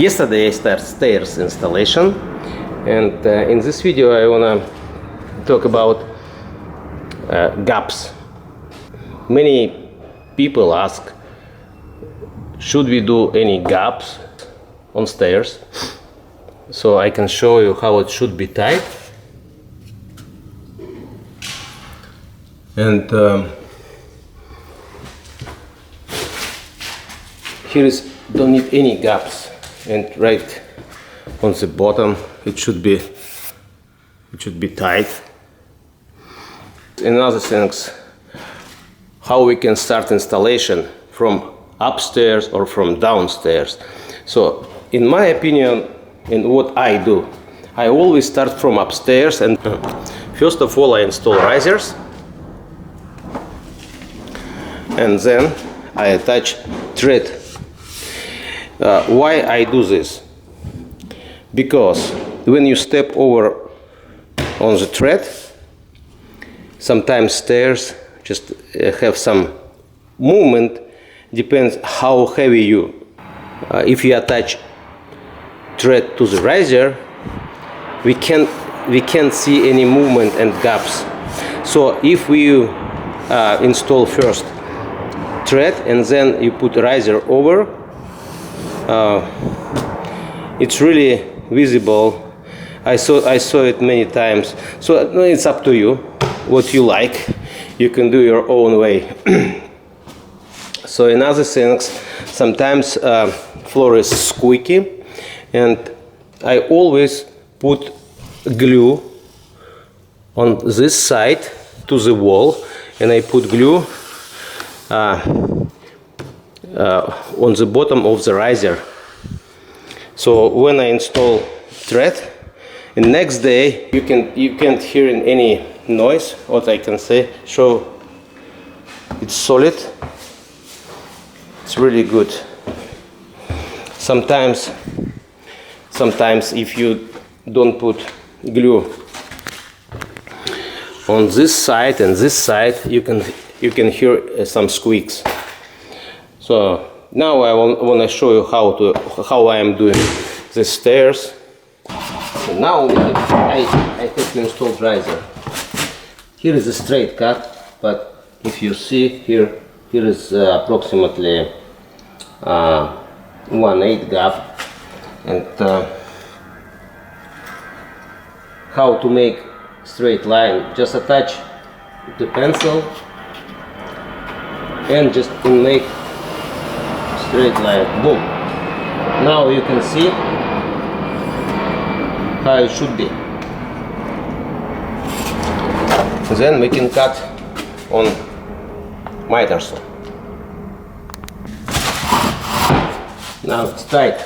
Yesterday I started stairs installation, and in this video I wanna talk about gaps. Many people ask, should we do any gaps on stairs? So I can show you how it should be tied. And here is don't need any gaps, and right on the bottom it should be tight. Another things, how we can start installation from upstairs or from downstairs. So in my opinion, in what I do, I always start from upstairs, and first of all I install risers, and then I attach thread. Why I do this? Because when you step over on the thread, sometimes stairs just have some movement, depends how heavy you. If you attach thread to the riser, we can't see any movement and gaps. So if we install first thread and then you put riser over, it's really visible. I saw it many times. So it's up to you what you like. You can do your own way. So in other things, sometimes floor is squeaky, and I always put glue on this side to the wall, and I put glue on the bottom of the riser. So when I install thread, the next day you can't hear any noise. What I can say, show it's solid. It's really good. Sometimes if you don't put glue on this side and this side, you can hear some squeaks. So now I want to show you how I am doing the stairs. So now I have to install riser. Here is a straight cut, but if you see here is approximately 1/8 gap. And how to make straight line? Just attach the pencil and just make straight line. Boom. Now you can see how it should be. Then we can cut on miter saw. Now it's tight.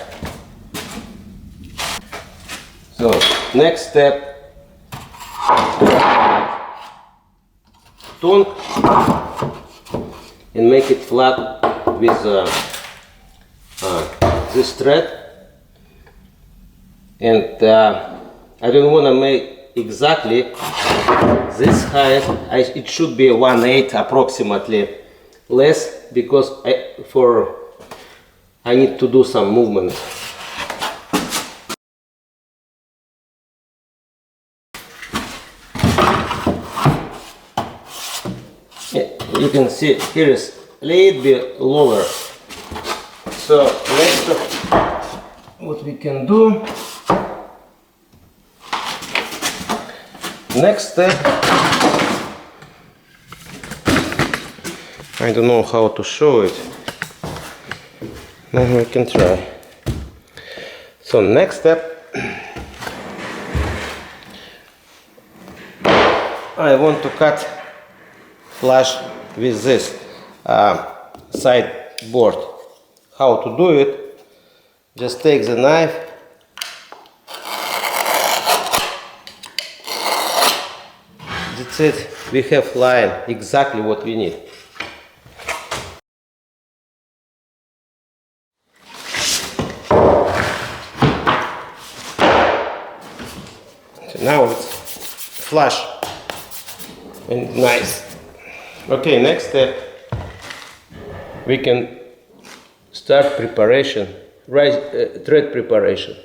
So next step, tongue and make it flat with this thread. And I don't want to make exactly this height. It should be 1/8 approximately, less, because I need to do some movement. You can see here is a little bit lower. So next, what we can do, next step, I don't know how to show it. Maybe we can try. So next step, I want to cut flush with this side board. How to do it? Just take the knife, that's it. We have line exactly what we need. So now it's flush and nice. Okay, next step, we can start preparation thread preparation.